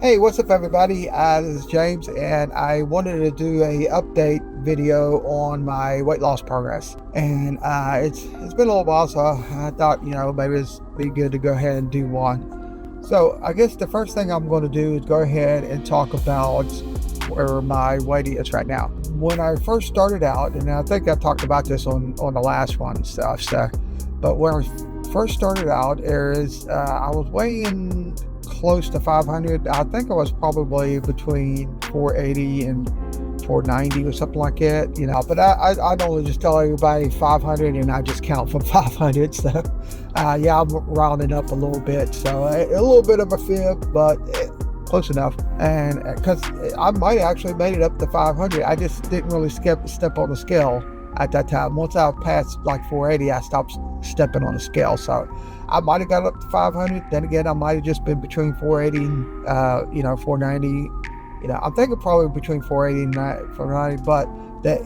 Hey, what's up, everybody? This is James, and I wanted to do a update video on my weight loss progress. And it's been a little while, so I thought maybe it'd be good to go ahead and do one. So I guess the first thing I'm going to do is go ahead and talk about where my weight is right now. When I first started out, and I think I talked about this on the last one and stuff. But when I first started out, I was weighing close to 500. I think I was probably between 480 and 490 or something like that, but I normally just tell everybody 500 and I just count from 500. So I'm rounding up a little bit, so a little bit of a fib, but close enough. And because I might actually made it up to 500, I just didn't really step on the scale at that time. Once I passed like 480, I stopped stepping on the scale. So I might have got up to 500. Then again, I might have just been between 480 and 490. I'm thinking probably between 480 and 490. But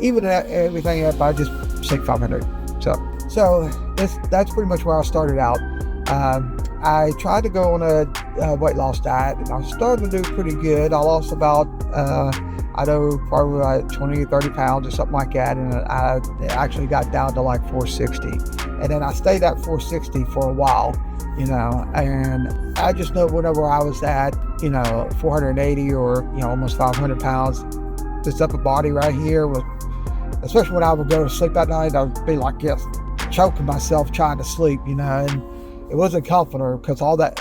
even everything up, I just say 500. So that's pretty much where I started out. I tried to go on a weight loss diet, and I started to do pretty good. I lost about probably like 20 or 30 pounds or something like that, and I actually got down to like 460. And then I stayed at 460 for a while, and I just know whenever I was at, 480 or, almost 500 pounds, this upper body right here was, especially when I would go to sleep at night, I would be like, yes, choking myself trying to sleep, and it wasn't comfortable because all that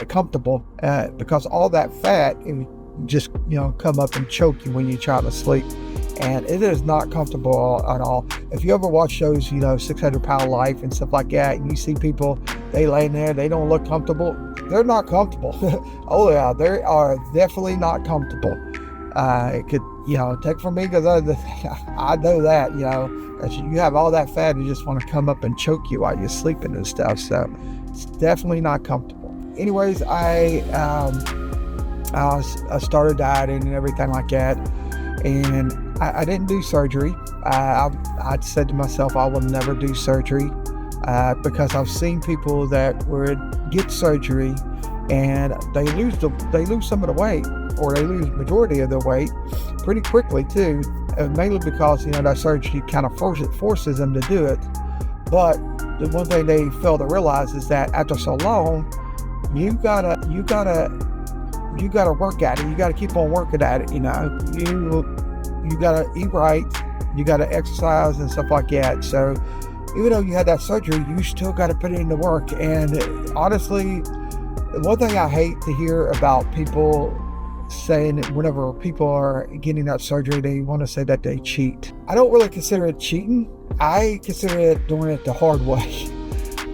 fat, it would just, come up and choke you when you're trying to sleep. And it is not comfortable at all. If you ever watch shows, 600 Pound Life and stuff like that, and you see people, they laying there, they don't look comfortable. They're not comfortable. Oh yeah, they are definitely not comfortable. It could, take from me, because I know that, that you have all that fat, you just want to come up and choke you while you're sleeping and stuff. So it's definitely not comfortable. Anyways, I started dieting and everything like that, and I didn't do surgery. I said to myself, I will never do surgery, because I've seen people that would get surgery and they lose some of the weight, or they lose majority of their weight pretty quickly too, mainly because that surgery kind of forces them to do it. But the one thing they fail to realize is that after so long, you gotta work at it. You gotta keep on working at it. You gotta eat right, you gotta exercise and stuff like that. So even though you had that surgery, you still gotta put in the work. And honestly, one thing I hate to hear about people saying that whenever people are getting that surgery, they want to say that they cheat. I don't really consider it cheating. I consider it doing it the hard way.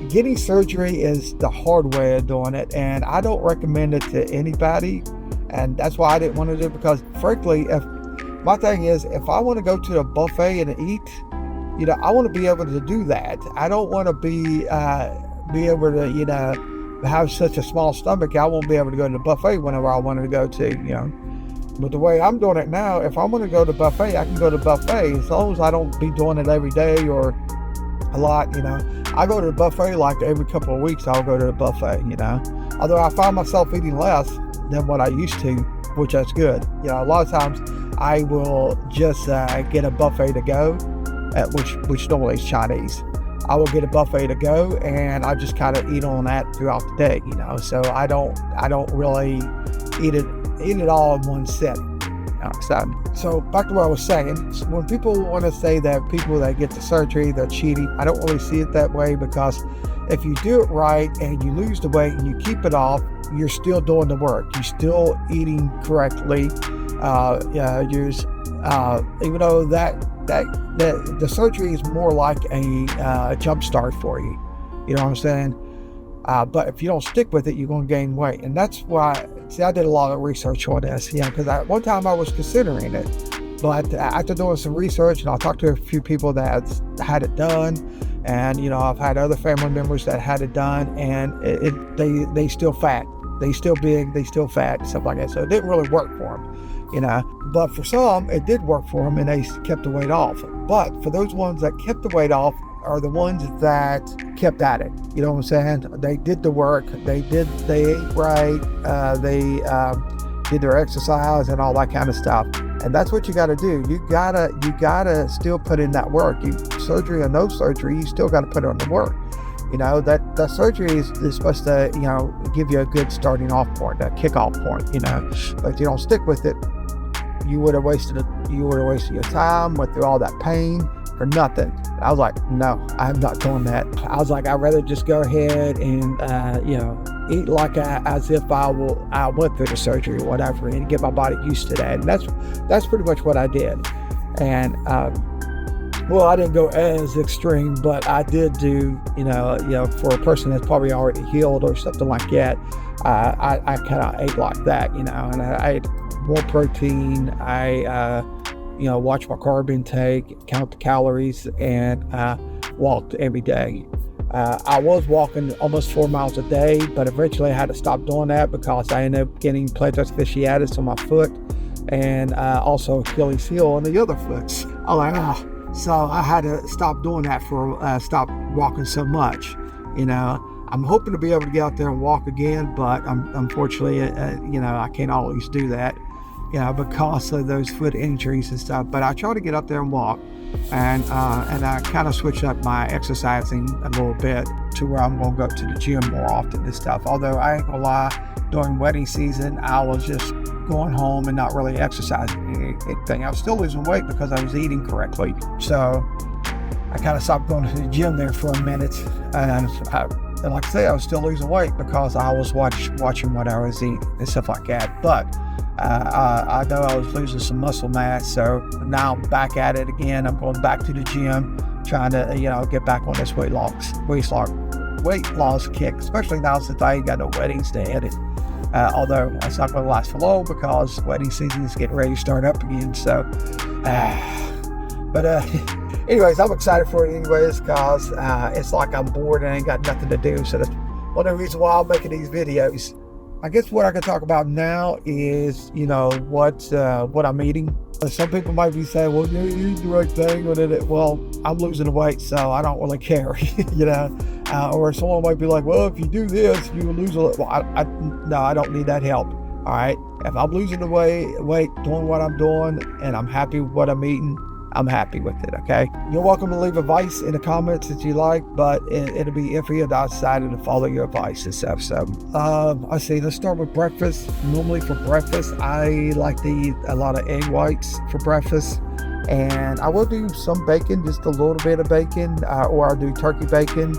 Getting surgery is the hard way of doing it, and I don't recommend it to anybody. And that's why I didn't want to do it, because frankly, my thing is, if I want to go to a buffet and eat, I want to be able to do that. I don't want to be able to, have such a small stomach. I won't be able to go to the buffet whenever I wanted to go to, But the way I'm doing it now, if I want to go to buffet, I can go to buffet, as long as I don't be doing it every day or a lot. I go to the buffet like every couple of weeks. I'll go to the buffet, although I find myself eating less than what I used to, which that's good. A lot of times I will just get a buffet to go, which normally is Chinese. I will get a buffet to go, and I just kind of eat on that throughout the day, so I don't really eat it all in one setting. So back to what I was saying, when people want to say that people that get the surgery, they're cheating, I don't really see it that way, because if you do it right and you lose the weight and you keep it off, you're still doing the work. You're still eating correctly. Even though the surgery is more like a jump start for you. You know what I'm saying? But if you don't stick with it, you're going to gain weight. And that's why, I did a lot of research on this, because at one time I was considering it. But after doing some research, and I talked to a few people that had it done, and, I've had other family members that had it done, and they still fat. They still big, they still fat, stuff like that. So it didn't really work for them, But for some, it did work for them, and they kept the weight off. But for those ones that kept the weight off are the ones that kept at it. You know what I'm saying? They did the work. They ate right. They did their exercise and all that kind of stuff. And that's what you got to do. You gotta still put in that work. Surgery or no surgery, you still got to put in the work. That surgery is supposed to, give you a good starting off point, a kickoff point, but if you don't stick with it, you would have wasted your time, went through all that pain for nothing. I was like, no, I'm not doing that. I was like, I'd rather just go ahead and, eat like as if I went through the surgery or whatever, and get my body used to that. And that's pretty much what I did. And, well, I didn't go as extreme, but I did do, for a person that's probably already healed or something like that, I kind of ate like that, and I ate more protein. I, watched my carb intake, count the calories, and walked every day. I was walking almost 4 miles a day, but eventually I had to stop doing that because I ended up getting plantar fasciitis on my foot and also Achilles heel on the other foot. I'm like, oh. So I had to stop doing that stop walking so much. I'm hoping to be able to get out there and walk again, but unfortunately, I can't always do that, because of those foot injuries and stuff. But I try to get out there and walk, and I kind of switch up my exercising a little bit to where I'm going to go to the gym more often and stuff. Although I ain't gonna lie, during wedding season, I was just going home and not really exercising anything. I was still losing weight because I was eating correctly. So I kind of stopped going to the gym there for a minute. And like I say, I was still losing weight because I was watching what I was eating and stuff like that. But I know I was losing some muscle mass. So now I'm back at it again. I'm going back to the gym, trying to, get back on this weight loss kick, especially now since I ain't got no weddings to edit. Although it's not going to last for long because wedding season is getting ready to start up again. So, anyways, I'm excited for it anyways because it's like I'm bored and I ain't got nothing to do. So that's one of the reasons why I'm making these videos. I guess what I can talk about now is, what I'm eating. Some people might be saying, well, you eat the right thing. Well, I'm losing weight, so I don't really care, or someone might be like, well, if you do this, you will lose a lot. Well, no, I don't need that help. All right. If I'm losing the weight, doing what I'm doing, and I'm happy with what I'm eating, I'm happy with it, okay? You're welcome to leave advice in the comments if you like, but it'll be if you decided to follow your advice this episode. Let's see, let's start with breakfast. Normally for breakfast, I like to eat a lot of egg whites for breakfast. And I will do some bacon, just a little bit of bacon, or I'll do turkey bacon.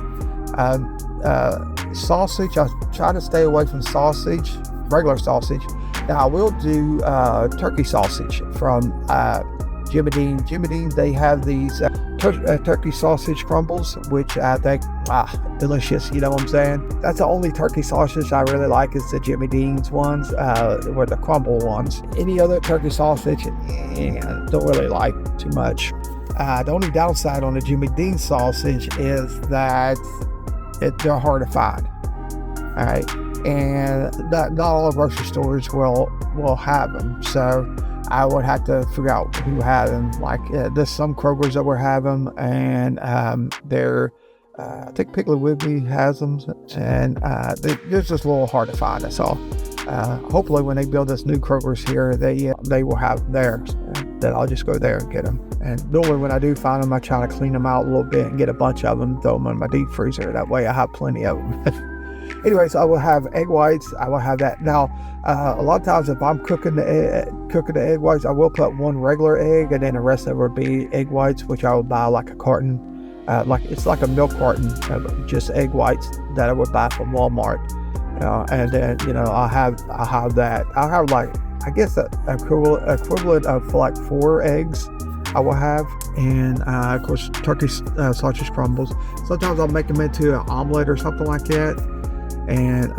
Sausage, I try to stay away from sausage, regular sausage. Now I will do turkey sausage from Jimmy Dean. Jimmy Dean, they have these turkey sausage crumbles, which I think, delicious, you know what I'm saying? That's the only turkey sausage I really like is the Jimmy Dean's ones, or the crumble ones. Any other turkey sausage, don't really like too much. The only downside on the Jimmy Dean sausage is that they're hard to find, all right? And not all grocery stores will have them, so I would have to figure out who had them. Like there's some Kroger's that will have them, and they're I think Piggly Wiggly has them, and they're just a little hard to find. That's all. Hopefully, when they build this new Kroger's here, they will have theirs. Then I'll just go there and get them. And normally, when I do find them, I try to clean them out a little bit and get a bunch of them, throw them in my deep freezer. That way, I have plenty of them. Anyways, I will have egg whites. I will have that. Now, a lot of times if I'm cooking the egg whites, I will put one regular egg, and then the rest of it would be egg whites, which I would buy like a carton, it's like a milk carton of just egg whites that I would buy from Walmart. And then I'll have that. I'll have like, I guess the equivalent of like 4 eggs I will have, and of course turkey sausage crumbles. Sometimes I'll make them into an omelet or something like that, and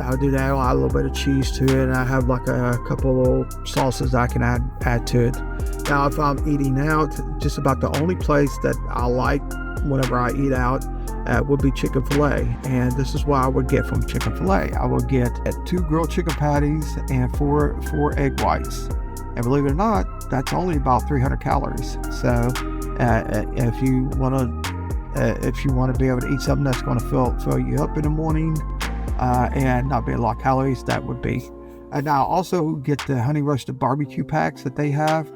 I'll do that. I'll add a little bit of cheese to it, and I have like a couple little sauces I can add to it. Now, if I'm eating out, just about the only place that I like whenever I eat out would be chicken filet, and this is what I would get from chicken filet. I would get 2 grilled chicken patties and 4 egg whites, and believe it or not, that's only about 300 calories. So if you want to be able to eat something that's going to fill you up in the morning and not be a lot of calories, that would be And I'll also get the honey roasted barbecue packs that they have.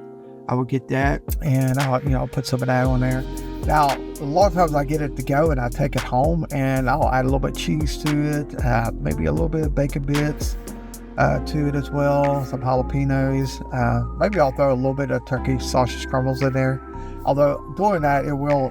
I would get that, and I'll put some of that on there. Now, a lot of times I get it to go and I take it home and I'll add a little bit of cheese to it, maybe a little bit of bacon bits to it as well, some jalapenos. Maybe I'll throw a little bit of turkey sausage crumbles in there. Although doing that, it will,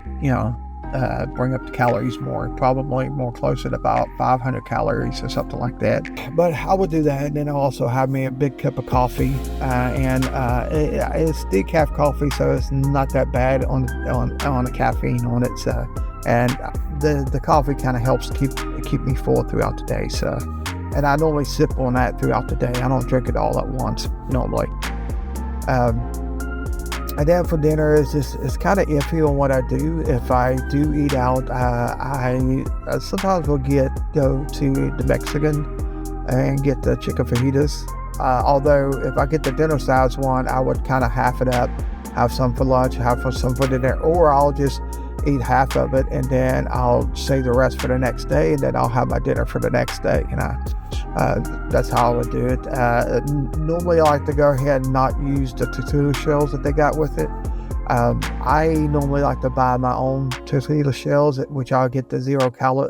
bring up the calories more, probably more closer to about 500 calories or something like that. But I would do that, and then I'll also have me a big cup of coffee, and it's decaf coffee, so it's not that bad on the caffeine on it. So, and the coffee kind of helps keep me full throughout the day. So, and I normally sip on that throughout the day. I don't drink it all at once normally. And then for dinner, it's kind of iffy on what I do. If I do eat out, I sometimes will go to the Mexican and get the chicken fajitas. Although if I get the dinner size one, I would kind of half it up, have some for lunch, have some for dinner, or I'll just eat half of it and then I'll save the rest for the next day, and then I'll have my dinner for the next day. That's how I would do it. Normally I like to go ahead and not use the tortilla shells that they got with it. I normally like to buy my own tortilla shells, which I'll get the zero carb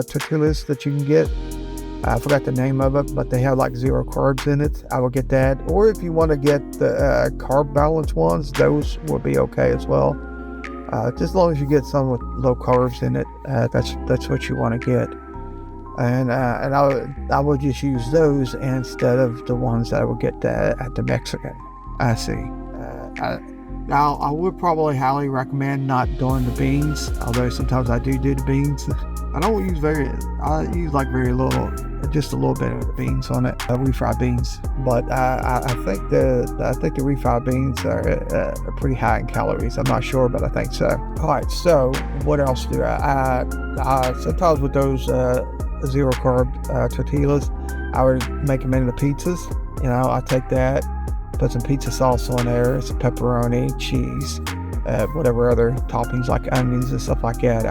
tortillas that you can get. I forgot the name of it, but they have like zero carbs in it. I will get that. Or if you want to get the carb balance ones, those will be okay as well. Just as long as you get some with low carbs in it, that's what you want to get. And I would just use those instead of the ones that I would get at the Mexican. I see. Now I would probably highly recommend not doing the beans, although sometimes I do the beans. I use like very little, just a little bit of the beans on it, refried beans. But I think the refried beans are pretty high in calories. I'm not sure, but I think so. All right, so what else do I sometimes with those zero carb tortillas, I would make them into pizzas. I take that, put some pizza sauce on there, some pepperoni, cheese, whatever other toppings like onions and stuff like that.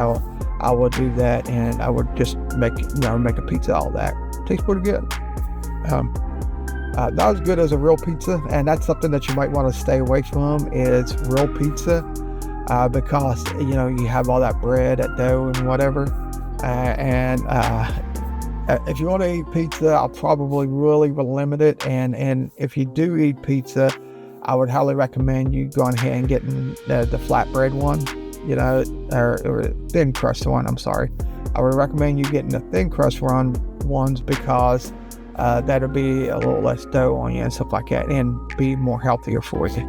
I would do that, and I would just make a pizza out of that. Tastes pretty good. Not as good as a real pizza, and that's something that you might want to stay away from is real pizza, because you have all that bread, that dough, and whatever. If you want to eat pizza, I'll probably really limit it. And if you do eat pizza, I would highly recommend you going ahead and getting the flatbread one. Or thin crust one, I'm sorry. I would recommend you getting the thin crust ones because that'll be a little less dough on you and stuff like that, and be more healthier for you.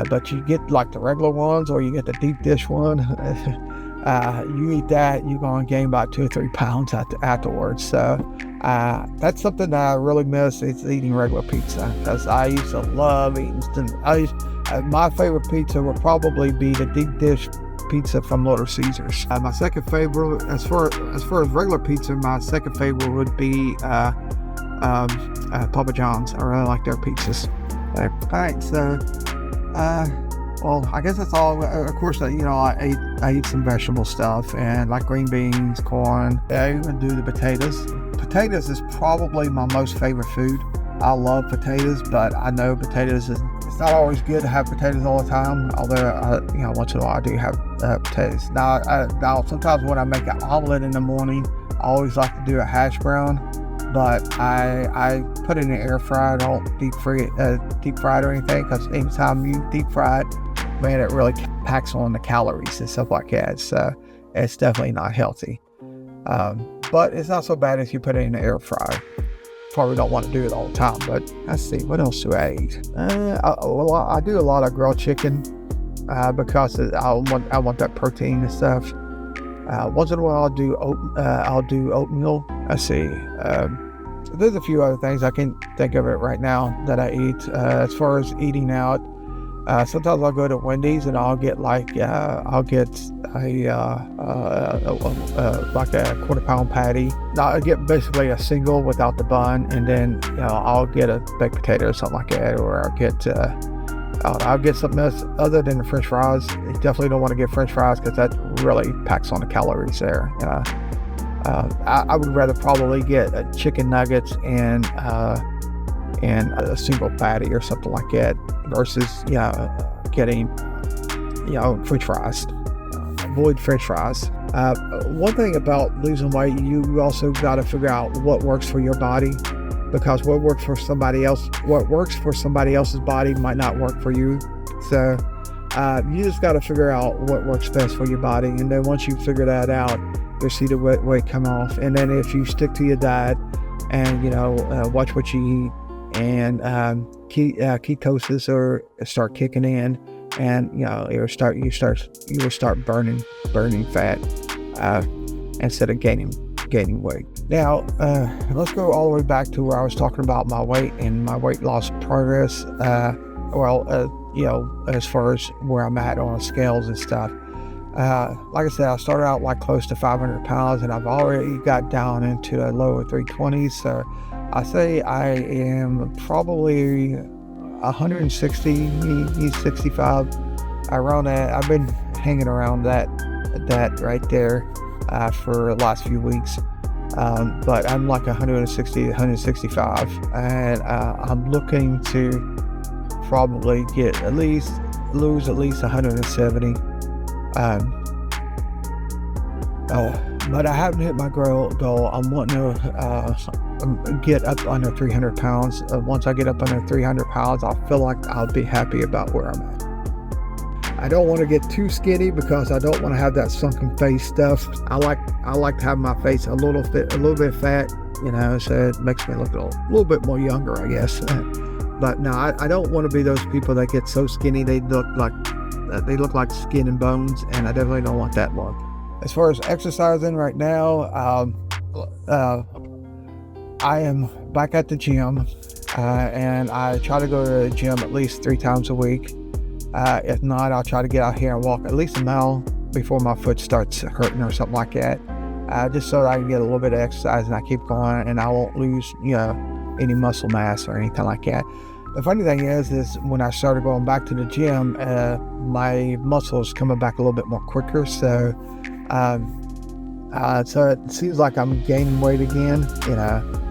But you get like the regular ones, or you get the deep dish one, you eat that, you're going to gain about 2 or 3 pounds afterwards. So that's something that I really miss, is eating regular pizza, because I used to love eating. My favorite pizza would probably be the deep dish pizza from Little Caesars. My second favorite, as far as regular pizza, my second favorite would be Papa John's. I really like their pizzas. All right, so well, I guess that's all. Of course, I eat some vegetable stuff, and like green beans, corn. I even do the potatoes. Potatoes is probably my most favorite food. I love potatoes, but I know potatoes it's not always good to have potatoes all the time. Although once in a while I do have potatoes. Now sometimes when I make an omelet in the morning, I always like to do a hash brown, but I put it in the air fryer. I don't deep fry it or anything, because anytime you deep fry it, man, it really packs on the calories and stuff like that. So it's definitely not healthy. But it's not so bad if you put it in the air fryer. Probably don't want to do it all the time, but let's see, what else do I eat? I do a lot of grilled chicken because I want that protein and stuff. Once in a while I'll do oatmeal. Let's see. There's a few other things I can't think of it right now that I eat. As far as eating out, sometimes I'll go to Wendy's and I'll get a 1/4 pound patty. Now I get basically a single without the bun, and then I'll get a baked potato or something like that, or I'll get something else other than the French fries. You definitely don't want to get French fries, because that really packs on the calories there. I would rather probably get chicken nuggets and a single patty or something like that versus getting French fries. Avoid French fries. One thing about losing weight, you also got to figure out what works for your body, because what works for somebody else's body might not work for you. So you just got to figure out what works best for your body, and then once you figure that out, you'll see the weight come off. And then if you stick to your diet and watch what you eat, and ketosis or start kicking in, and you will start burning fat instead of gaining weight. Now let's go all the way back to where I was talking about my weight and my weight loss progress. As far as where I'm at on the scales and stuff. Like I said, I started out like close to 500 pounds, and I've already got down into the lower 320s. So I say I am probably 160, 65, around that. I've been hanging around that right there for the last few weeks. But I'm like 160, 165, and I'm looking to probably lose at least 170. But I haven't hit my goal. I'm wanting to get up under 300 pounds. Once I get up under 300 pounds, I feel like I'll be happy about where I'm at. I don't want to get too skinny because I don't want to have that sunken face stuff. I like to have my face a little bit fat, so it makes me look a little bit more younger, I guess. But no, I don't want to be those people that get so skinny they look like skin and bones, and I definitely don't want that look. As far as exercising right now, I am back at the gym, and I try to go to the gym at least 3 times a week. If not, I'll try to get out here and walk at least a mile before my foot starts hurting or something like that, just so that I can get a little bit of exercise and I keep going and I won't lose any muscle mass or anything like that. The funny thing is when I started going back to the gym, my muscles coming back a little bit more quicker. So it seems like I'm gaining weight again,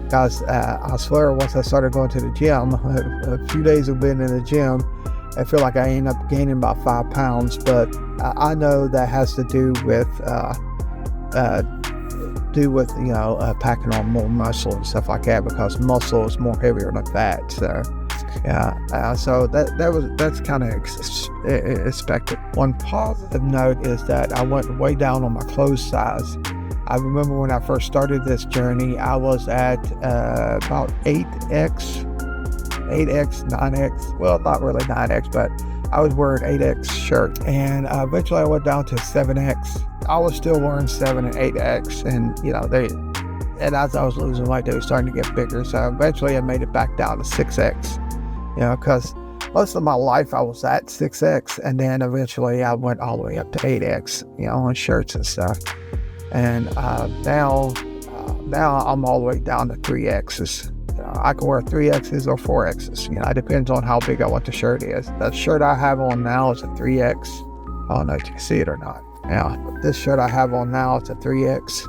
because I swear once I started going to the gym, a few days of being in the gym, I feel like I end up gaining about 5 pounds, but I know that has to do with packing on more muscle and stuff like that, because muscle is more heavier than fat. So so that's kind of expected. One positive note is that I went way down on my clothes size. I remember when I first started this journey, I was at about 8X, 9X. Well, not really 9X, but I was wearing 8X shirt, and eventually I went down to 7X. I was still wearing 7 and 8X, and as I was losing weight, they were starting to get bigger. So eventually I made it back down to 6X, because most of my life I was at 6X, and then eventually I went all the way up to 8X, on shirts and stuff. And now I'm all the way down to 3Xs. I can wear 3Xs or 4Xs. It depends on how big I want the shirt is. The shirt I have on now is a 3X. I don't know if you can see it or not. This shirt I have on now, it's a 3X,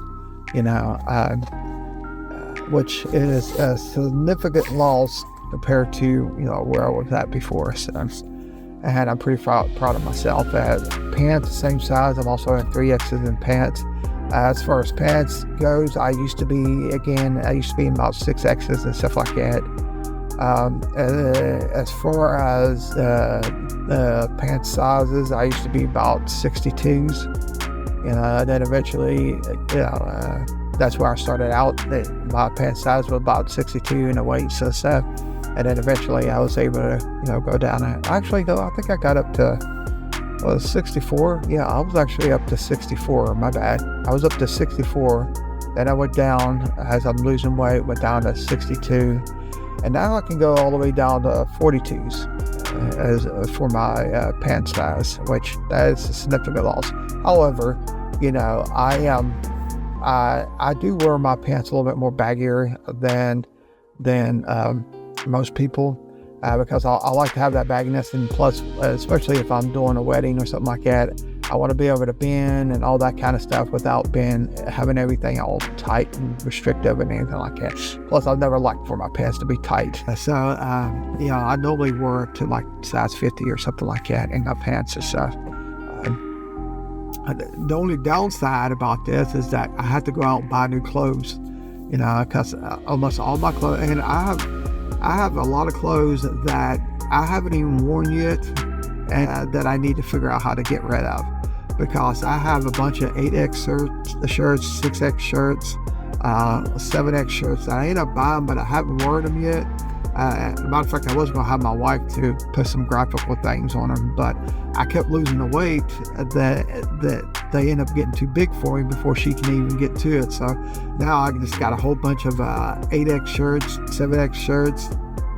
which is a significant loss compared to, where I was at before. So, and I'm pretty proud of myself. I have pants the same size. I'm also in 3Xs in pants. As far as pants goes, I used to be in about 6Xs and stuff like that. As far as pants sizes, I used to be about 62s. Then eventually, that's where I started out. My pant size was about 62 in the weights and stuff. And then eventually I was able to, go down. I think I got up to 64. Yeah, I was actually up to 64. My bad. I was up to 64. Then I went down as I'm losing weight, went down to 62. And now I can go all the way down to 42s for my pant size, which that is a significant loss. However, I do wear my pants a little bit more baggier than most people, because I like to have that bagginess, and plus, especially if I'm doing a wedding or something like that, I want to be able to bend and all that kind of stuff without having everything all tight and restrictive and anything like that. Plus, I've never liked for my pants to be tight. So, I normally wear to like size 50 or something like that in my pants and stuff. The only downside about this is that I have to go out and buy new clothes, because almost all my clothes, and I have a lot of clothes that I haven't even worn yet, and that I need to figure out how to get rid of, because I have a bunch of 8X shirts, 6X shirts, 7X shirts that I end up buying, but I haven't worn them yet. As a matter of fact, I was going to have my wife to put some graphical things on them, but I kept losing the weight that they end up getting too big for me before she can even get to it. So now I just got a whole bunch of 8X shirts, 7X shirts,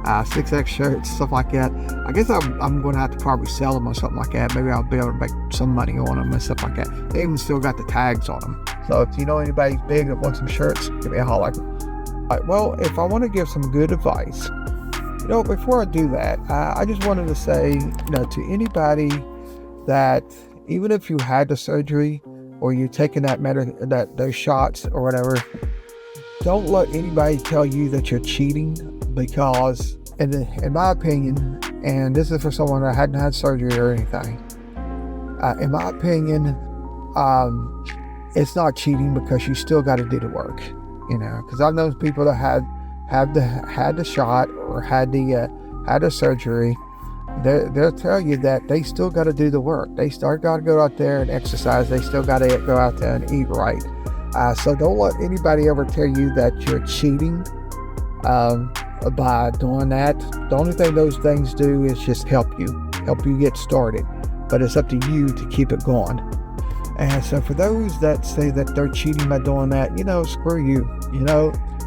6X shirts, stuff like that. I guess I'm going to have to probably sell them or something like that. Maybe I'll be able to make some money on them and stuff like that. They even still got the tags on them. So if you know anybody big that wants some shirts, give me a holler. All right, well, if I want to give some good advice, before I do that, I just wanted to say, to anybody that even if you had the surgery or you're taking those shots or whatever, don't let anybody tell you that you're cheating, because in my opinion, and this is for someone that hadn't had surgery or anything, in my opinion, it's not cheating, because you still got to do the work, because I've known people that had the shot or had the surgery. They'll tell you that they still got to do the work. They still got to go out there and exercise. They still got to go out there and eat right. So don't let anybody ever tell you that you're cheating by doing that. The only thing those things do is just help you get started, but it's up to you to keep it going. And so for those that say that they're cheating by doing that, screw you,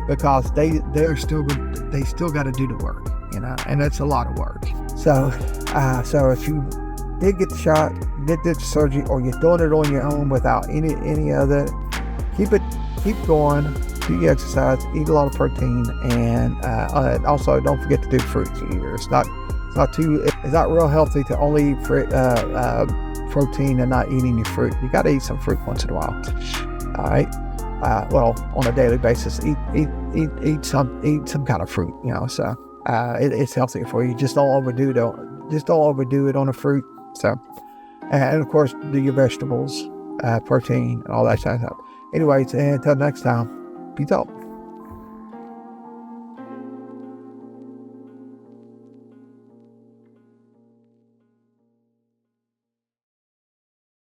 because they still got to do the work, and it's a lot of work. So if you did get the shot, did the surgery, or you're doing it on your own without any other, keep going, do your exercise, eat a lot of protein, and also don't forget to do fruits either. It's not real healthy to only eat protein and not eating your fruit. You got to eat some fruit once in a while. All right. On a daily basis, eat some kind of fruit. So it's healthier for you. Just don't overdo it on the fruit. So, and of course, do your vegetables, protein, and all that kind of stuff. Anyways, until next time, peace out.